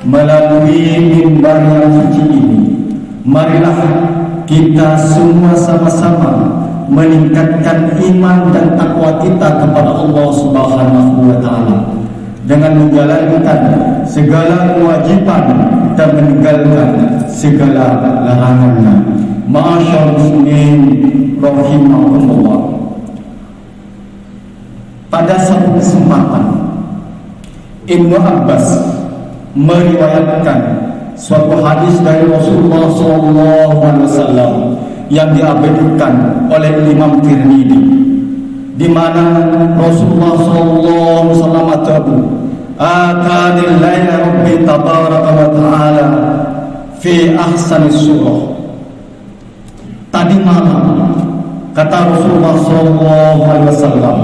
melalui mimbar yang suci ini, marilah kita semua sama-sama meningkatkan iman dan takwa kita kepada Allah Subhanahu wa Ta'ala dengan menjalankan segala kewajiban dan meninggalkan segala larangannya. Ma'asyar muslimin rahimahumullah. Pada satu kesempatan Ibnu Abbas meriwayatkan suatu hadis dari Rasulullah SAW yang diabadikan oleh Imam Tirmidzi, di mana Rasulullah SAW berkata, "Atani laila Rabbi tabaraka wa ta'ala fi ahsani surah." Tadi malam, kata Rasulullah SAW,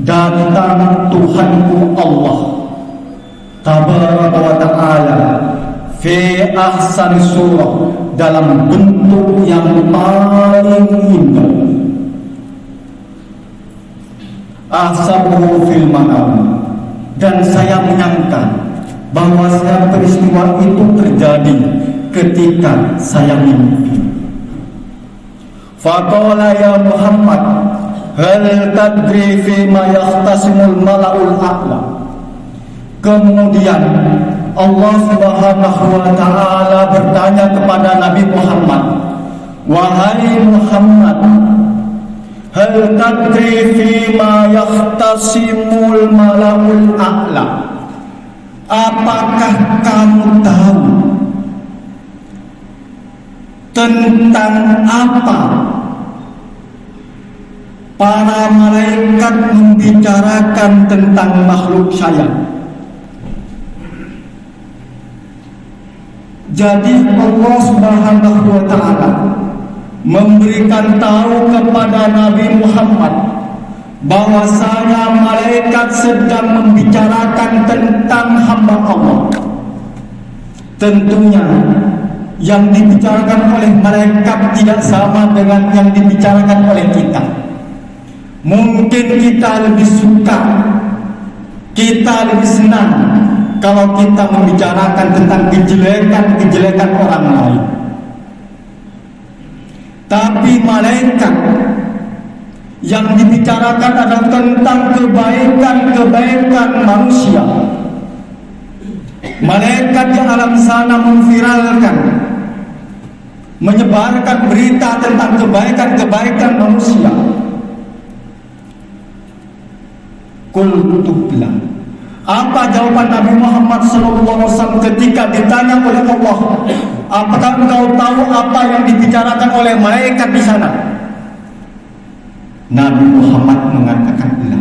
datang Tuhanku Allah tabaraka wa ta'ala fi ahsani surah, dalam bentuk yang paling indah. Ahsabuhu fil manam, dan saya menyangka bahwa peristiwa itu terjadi ketika saya mimpi. Faqala ya Muhammad, hal tadri fi ma yahtasimul mala'ul a'la. Kemudian Allah Subhanahu wa Ta'ala bertanya kepada Nabi Muhammad, wahai Muhammad, hal tadri fi ma yahtasimul mala'ul a'la. Apakah kamu tahu tentang apa para malaikat membicarakan tentang makhluk saya? Jadi Allah Subhanahu wa Ta'ala memberikan tahu kepada Nabi Muhammad bahwasanya malaikat sedang membicarakan tentang hamba Allah. Tentunya yang dibicarakan oleh malaikat tidak sama dengan yang dibicarakan oleh kita. Mungkin kita lebih suka, kita lebih senang kalau kita membicarakan tentang kejelekan-kejelekan orang lain. Tapi malaikat yang dibicarakan adalah tentang kebaikan-kebaikan manusia. Malaikat di alam sana memviralkan, menyebarkan berita tentang kebaikan-kebaikan manusia. Qultu bilang, apa jawaban Nabi Muhammad SAW ketika ditanya oleh Allah, apakah engkau tahu apa yang dibicarakan oleh malaikat di sana? Nabi Muhammad mengatakan, "La,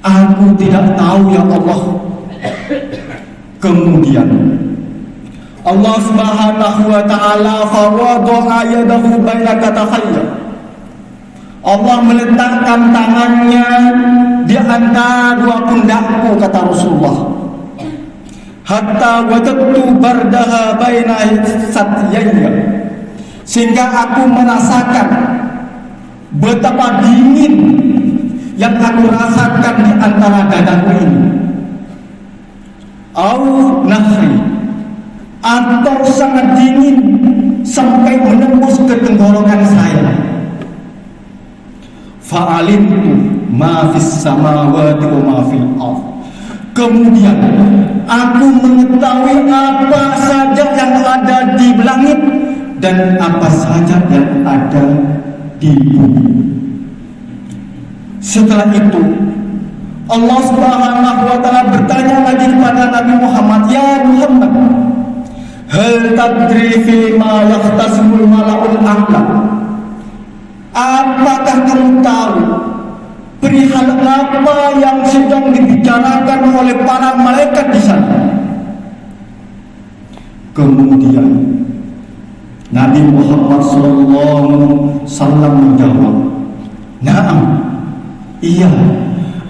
aku tidak tahu ya Allah." Kemudian Allah Subhanahu wa Ta'ala fawadha yadahu baina katifayya. Allah meletakkan tangannya di antara dua pundakku, kata Rasulullah. Hatta wajadtu bardaha baina satyayya, sehingga aku merasakan betapa dingin yang aku rasakan di antara dadaku ini. Au nafri, atau sangat dingin sampai menembus ke tenggorokan saya. Fa'alimtu ma fis samawati wa ma fil ardh. Kemudian aku mengetahui apa saja yang ada di langit dan apa saja yang ada di bumi. Setelah itu Allah Subhanahu wa Ta'ala bertanya lagi kepada Nabi Muhammad, ya Muhammad, hal tadri fi ma yahtasimul mala'ul a'la. Apakah kamu tahu perihal apa yang sedang dibicarakan oleh para malaikat di sana? Kemudian Nabi Muhammad SAW menjawab, "Na'am, iya,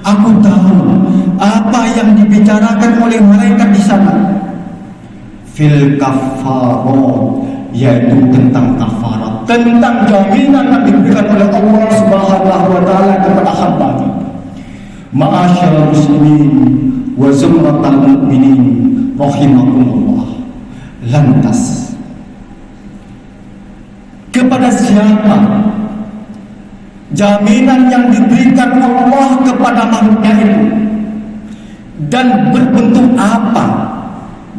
aku tahu apa yang dibicarakan oleh malaikat di sana. Fil kafarat, yaitu tentang kafarat, tentang jaminan yang diberikan oleh Allah Subhanahu wa Ta'ala kepada hamba-Nya." Ma'asyarul muslimin wa zumratal mu'minin rahimakumullah. Lantas kepada siapa jaminan yang diberikan Allah kepada makhluknya itu, dan berbentuk apa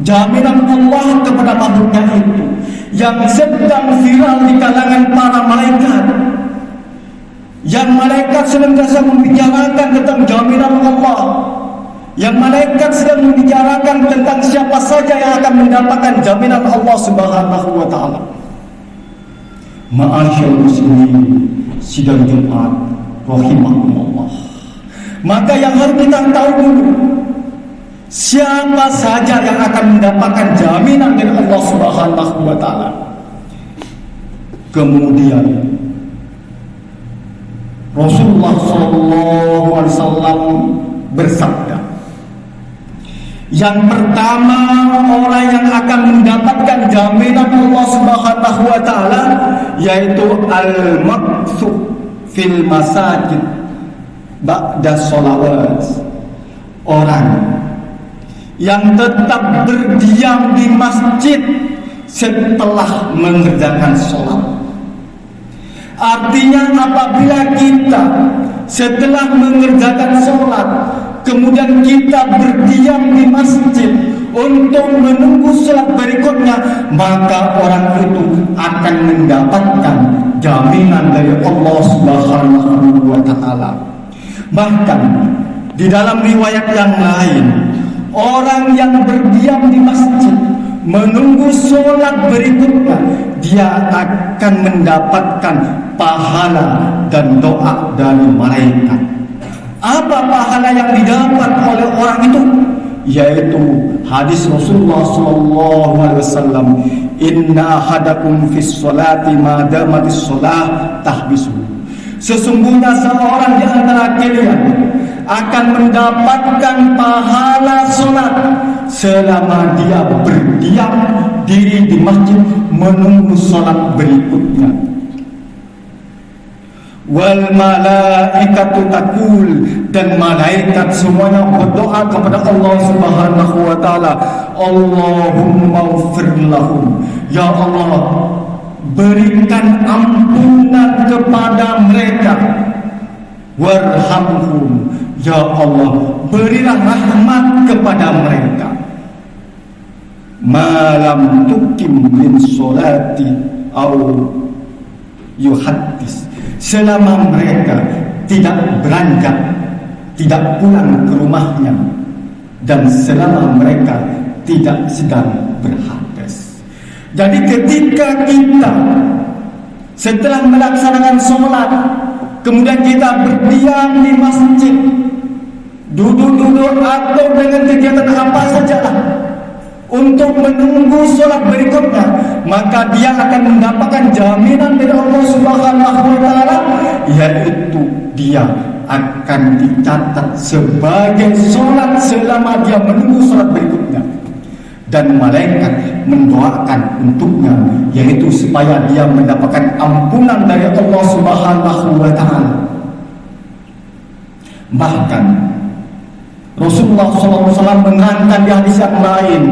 jaminan Allah kepada makhluknya itu yang sedang viral di kalangan para malaikat, yang malaikat senantiasa membicarakan tentang jaminan Allah, yang malaikat sedang membicarakan tentang siapa saja yang akan mendapatkan jaminan Allah Subhanahu wa ta'ala. Ma'asyarul muslimin sidang Jumat rahimakumullah. Maka yang harus kita tahu dulu, siapa saja yang akan mendapatkan jaminan dari Allah Subhanahu wa ta'ala. Kemudian Rasulullah SAW bersabda, yang pertama orang yang akan mendapatkan jaminan Allah Subhanahu wa ta'ala yaitu al-maqsud fil masajid ba'da sholawat. Orang yang tetap berdiam di masjid setelah mengerjakan sholat. Artinya apabila kita setelah mengerjakan sholat kemudian kita berdiam di masjid untuk menunggu sholat berikutnya, maka orang itu akan mendapatkan jaminan dari Allah Subhanahu wa ta'ala. Bahkan di dalam riwayat yang lain, orang yang berdiam di masjid menunggu sholat berikutnya, dia akan mendapatkan pahala dan doa dari malaikat. Apa pahala yang didapat oleh orang itu? Yaitu hadis Rasulullah SAW, inna ahadakum fis sholati ma damatis sholah tahbisu. Sesungguhnya seorang di antara kalian akan mendapatkan pahala sholat selama dia berdiam diri di masjid menunggu sholat berikutnya. Wal malaikatu taqul, dan malaikat semuanya berdoa kepada Allah Subhanahu wa ta'ala, Allahumma ighfir lahum, ya Allah berikan ampunan kepada mereka, warhamhum, ya Allah berilah rahmat kepada mereka, malam tukim min sholati au yuhaddis, selama mereka tidak beranjak, tidak pulang ke rumahnya, dan selama mereka tidak sedang berhadas. Jadi ketika kita setelah melaksanakan sholat kemudian kita berdiam di masjid, duduk-duduk atau dengan kegiatan apa saja untuk menunggu sholat berikutnya, maka dia akan mendapatkan jaminan dari Allah Subhanahu wa ta'ala, yaitu dia akan dicatat sebagai sholat selama dia menunggu sholat berikutnya, dan malaikat mendoakan untuknya, yaitu supaya dia mendapatkan ampunan dari Allah Subhanahu wa ta'ala. Bahkan Rasulullah SAW menerangkan di hadis yang lain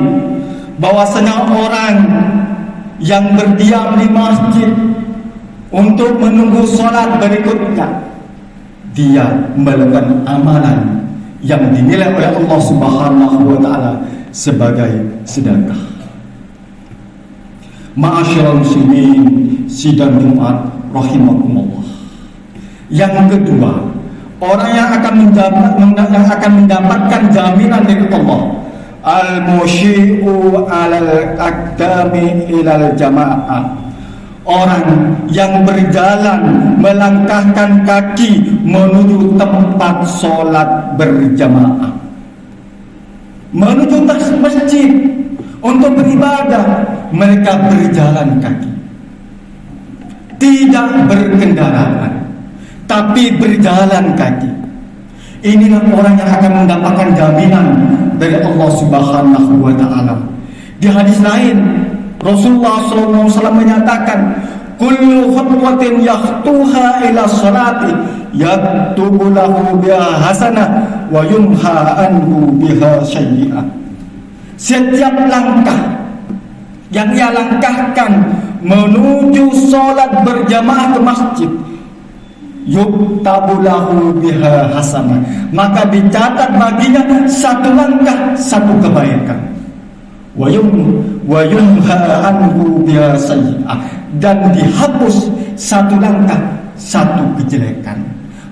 bahwasanya orang yang berdiam di masjid untuk menunggu sholat berikutnya, dia melakukan amalan yang dinilai oleh Allah Subhanahu wa ta'ala sebagai sedekah. Ma'asyiral muslimin sidang Jumat rahimakumullah. Yang kedua, orang yang akan mendapatkan jaminan dari Allah, al-musyi'u alal aqdami ilal jamaah, orang yang berjalan melangkahkan kaki menuju tempat sholat berjamaah, menuju masjid untuk beribadah. Mereka berjalan kaki, tidak berkendaraan, tapi berjalan kaki. Inilah orang yang akan mendapatkan jaminan dari Allah Subhanahu wa ta'ala. Di hadis lain Rasulullah SAW menyatakan, kullu khutwatin yakhtuha ila sholati yaktubu lahu biha hasanah wa yumha anhu biha sayyi'ah. Setiap langkah yang ia langkahkan menuju sholat berjamaah ke masjid, yuktabu lahu biha hasanah, maka dicatat baginya satu langkah satu kebaikan. Wa yumha anhu biha sayyi'ah, dan dihapus satu langkah satu kejelekan.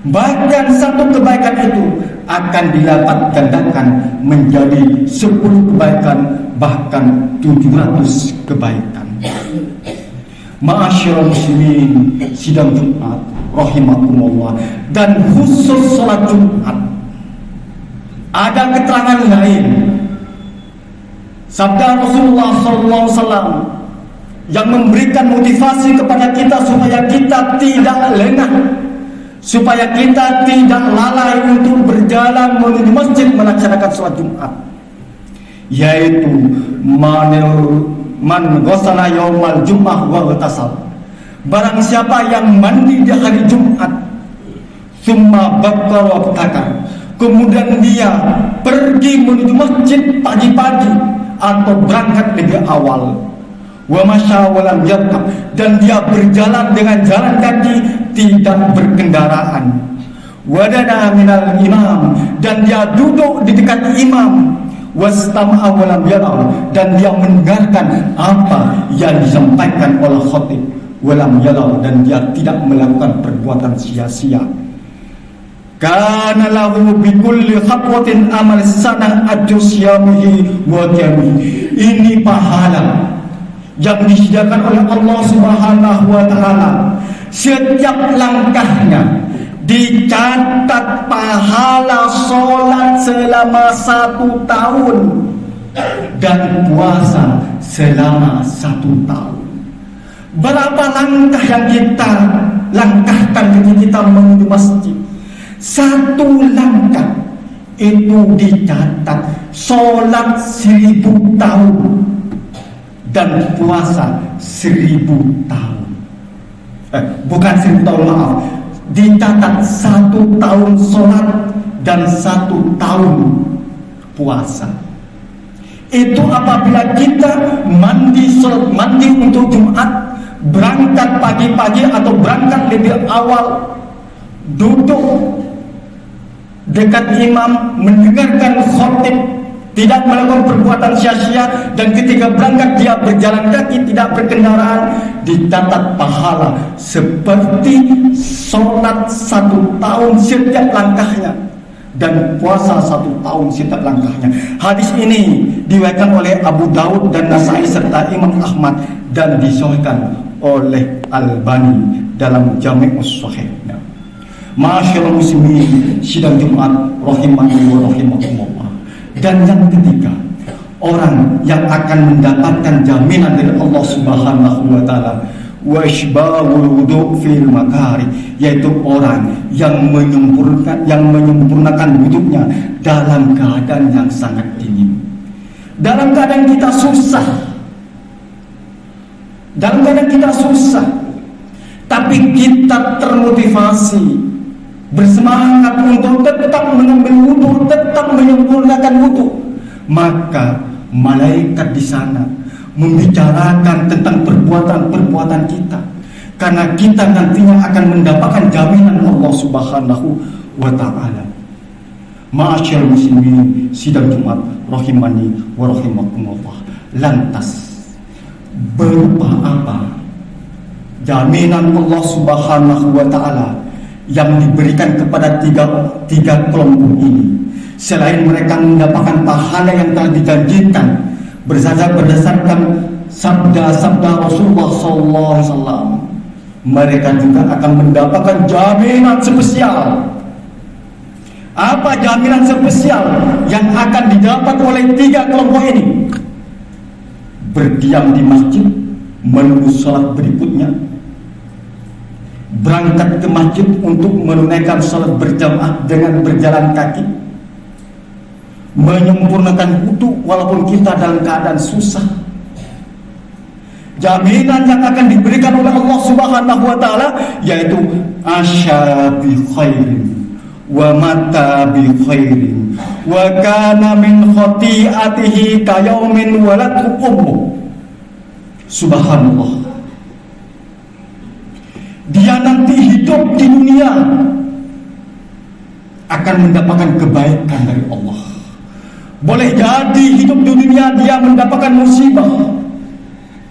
Bahkan satu kebaikan itu akan dilipat gandakan menjadi 10 kebaikan, bahkan 700 kebaikan. Ma'asyiral muslimin, sidang Jumat rahimakumullah, dan khusus salat Jumat ada keterangan lain. Sabda Rasulullah SAW yang memberikan motivasi kepada kita supaya kita tidak lengah, supaya kita tidak lalai untuk berjalan menuju masjid melaksanakan sholat Jumat, yaitu man ghasala yaumal jum'ah wa ghtasal, barang siapa yang mandi di hari Jumat, summa bakkara wa takar, kemudian dia pergi menuju masjid pagi-pagi atau berangkat lebih awal, wa masya wa lam yarkab, dan dia berjalan dengan jalan kaki, tidak berkendaraan, wadana minal imam, dan dia duduk di dekat imam, wastama'a wa lam yarau, dan dia mendengarkan apa yang disampaikan oleh khatib, wa lam yarau, dan dia tidak melakukan perbuatan sia-sia. Kana lahu bi kulli khatwatin amal sanah ajusyamihi wa qiyamihi. Ini pahala yang disediakan oleh Allah Subhanahu wa taala. Setiap langkahnya dicatat pahala sholat selama 1 tahun dan puasa selama 1 tahun. Berapa langkah yang kita langkahkan ketika kita menuju masjid? 1 langkah itu dicatat sholat 1000 tahun dan puasa 1000 tahun. Bukan 1000 tahun, maaf, dicatat 1 tahun sholat dan 1 tahun puasa. Itu apabila kita mandi untuk Jumat, berangkat pagi-pagi atau berangkat lebih awal, duduk dekat imam, mendengarkan khatib, tidak melakukan perbuatan sia-sia, dan ketika berangkat dia berjalan kaki, tidak berkendaraan, dicatat pahala seperti sholat 1 tahun setiap langkahnya dan puasa 1 tahun setiap langkahnya. Hadis ini diriwayatkan oleh Abu Daud dan Nasai serta Imam Ahmad dan disahihkan oleh Albani dalam Jami'us Shahih. Ma'asyiral muslimin, sidang Jumat rahimani wa rahimakumullah. Dan yang ketiga, orang yang akan mendapatkan jaminan dari Allah Subhanahu wa taala, wa isbahul wudu fil makari, yaitu orang yang menyempurnakan wuduknya dalam keadaan yang sangat dingin. Dalam keadaan kita susah, tapi kita termotivasi, bersemangat untuk tetap mengambil wudu, tetap menyempurnakan wudu, maka malaikat di sana membicarakan tentang perbuatan-perbuatan kita, karena kita nantinya akan mendapatkan jaminan Allah Subhanahu wa taala. Ma'asyiral muslimin, sidang Jumat rahimani wa rahimakumullah. Lantas berupa apa jaminan Allah Subhanahu wa taala yang diberikan kepada tiga kelompok ini, selain mereka mendapatkan pahala yang telah dijanjikan berdasarkan sabda Rasulullah SAW, mereka juga akan mendapatkan jaminan spesial. Apa jaminan spesial yang akan didapat oleh 3 kelompok ini? Berdiam di masjid menunggu sholat berikutnya, berangkat ke masjid untuk menunaikan sholat berjamaah dengan berjalan kaki, menyempurnakan wudu walaupun kita dalam keadaan susah, jaminan yang akan diberikan oleh Allah Subhanahu wa taala yaitu asya bi khairin wa mata bi khairin wa kana min khati'atihi kayaumin waladhu ummu. Subhanallah. Dia nanti hidup di dunia akan mendapatkan kebaikan dari Allah. Boleh jadi hidup di dunia dia mendapatkan musibah,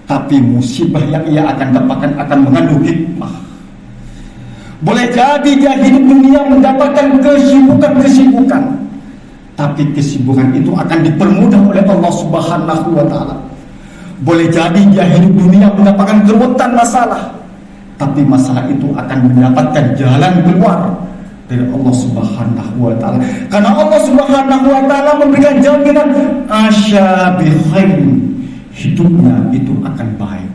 tapi musibah yang ia akan dapatkan akan mengandung hikmah. Boleh jadi dia hidup di dunia mendapatkan kesibukan-kesibukan, tapi kesibukan itu akan dipermudah oleh Allah Subhanahu wa taala. Boleh jadi dia hidup di dunia mendapatkan keruwetan masalah, tapi masalah itu akan mendapatkan jalan keluar dari Allah Subhanahu wa taala. Karena Allah Subhanahu wa taala memberikan jaminan asya bi khairin. Hidupnya itu akan baik,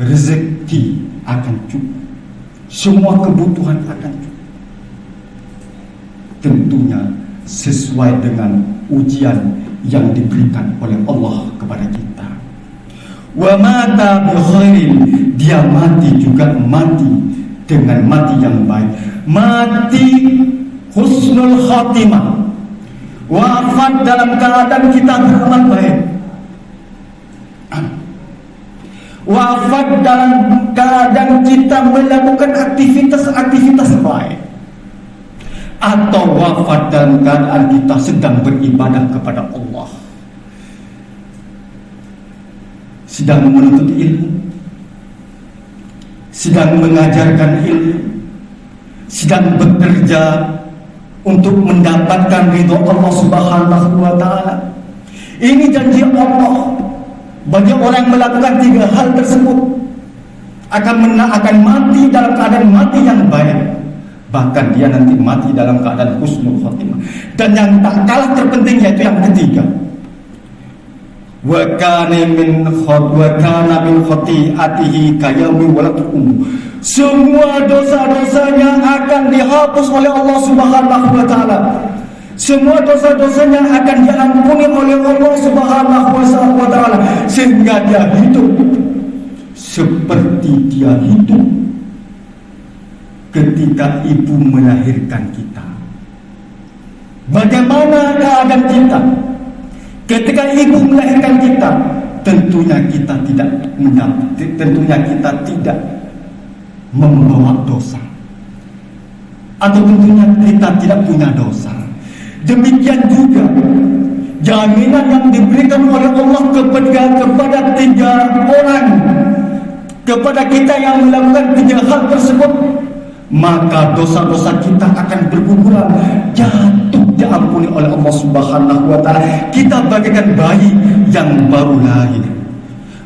rezeki akan cukup, semua kebutuhan akan cukup. Tentunya sesuai dengan ujian yang diberikan oleh Allah kepada kita. Wa mata bi khairin, dia mati juga mati dengan mati yang baik, mati husnul khatimah, wafat dalam keadaan kita beramal baik, wafat dalam keadaan kita melakukan aktivitas-aktivitas baik, atau wafat dalam keadaan kita sedang beribadah kepada Allah, sedang menuntut ilmu, sedang mengajarkan ilmu, sedang bekerja untuk mendapatkan ridho Allah Subhanahu wa taala. Ini janji Allah bagi orang yang melakukan 3 hal tersebut akan mati dalam keadaan mati yang baik, bahkan dia nanti mati dalam keadaan husnul khatimah. Dan yang tak kalah terpenting yaitu yang ketiga, wa kana min khati'atihi kayaumi waladhu ummu. Semua dosa-dosanya akan dihapus oleh Allah Subhanahu wa taala. Semua dosa-dosanya akan diampuni oleh Allah Subhanahu wa taala, sehingga dia hidup seperti dia hidup ketika ibu melahirkan kita. Bagaimana keadaan kita ketika ibu melahirkan kita? Tentunya kita tidak membawa dosa, atau tentunya kita tidak punya dosa. Demikian juga jaminan yang diberikan oleh Allah kepada 3 orang, kepada kita yang melakukan 3 hal tersebut, maka dosa-dosa kita akan berguguran, jatuh, diampuni oleh Allah Subhanahu wa taala. Kita bagaikan bayi yang baru lahir.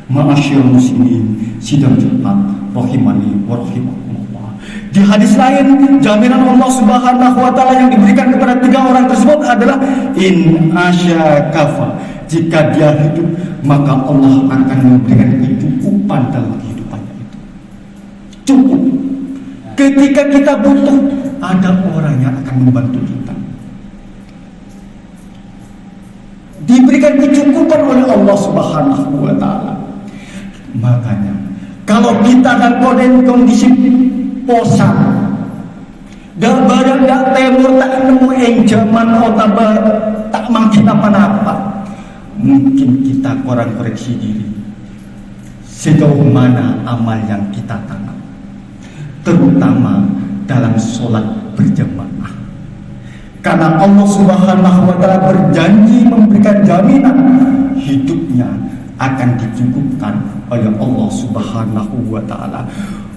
Ma'asyiral muslimin sidang Jumat rahimani wa rahimakumullah. Di hadis lain, jaminan Allah Subhanahu wa taala yang diberikan kepada 3 orang tersebut adalah in asyakafa. Jika dia hidup, maka Allah akan memberikan kecukupan dalam kehidupannya itu. Cukup. Ketika kita butuh, ada orang yang akan membantu kita. Diberikan kecukupan oleh Allah Subhanahu wa taala. Makanya kalau kita dalam kondisi posan, dak barang dak temur tak nemu zaman otabar tak mungkin apa-apa, mungkin kita kurang koreksi diri sejauh mana amal yang kita tanam, terutama dalam sholat berjamaah. Karena Allah Subhanahu wa taala berjanji memberikan jaminan hidupnya akan dicukupkan oleh Allah Subhanahu wa taala.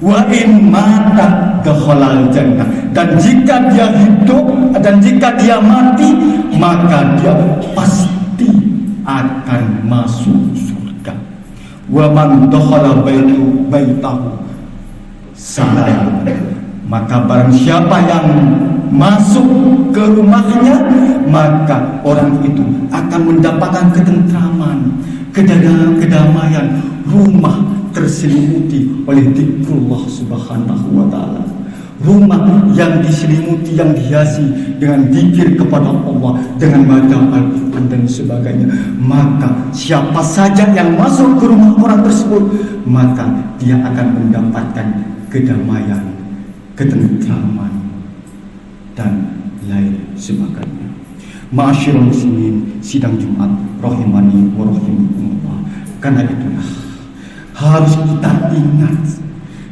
Wa in mata dakhalal jannah, dan jika dia hidup dan jika dia mati, maka dia pasti akan masuk surga. Wa man dakhala baitahu salam, maka barang siapa yang masuk ke rumahnya, maka orang itu akan mendapatkan ketentraman, kedamaian. Rumah terselimuti oleh zikrullah Subhanahu wa taala. rumah yang diselimuti, yang dihiasi dengan zikir kepada Allah, dengan baca Al-Quran dan sebagainya, maka siapa saja yang masuk ke rumah orang tersebut, maka dia akan mendapatkan kedamaian, ketentraman, dan lain sebagainya. Ma'asyiral muslimin, sidang Jumat rahimani wa rahimakumullah. Karena itulah harus kita ingat,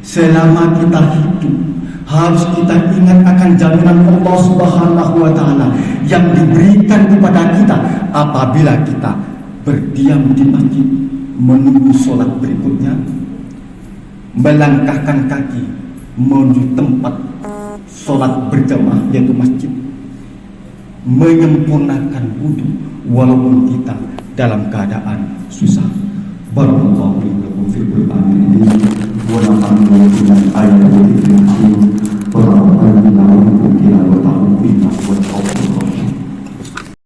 selama kita hidup harus kita ingat akan jaminan Allah Subhanahu wa Ta'ala yang diberikan kepada kita apabila kita berdiam di masjid menunggu sholat berikutnya, melangkahkan kaki menuju tempat sholat berjamaah yaitu masjid, menyempurnakan wudu walaupun kita dalam keadaan susah. Barakallahu fiikum fil Qur'an wa nafa'ani dengan ayat-ayat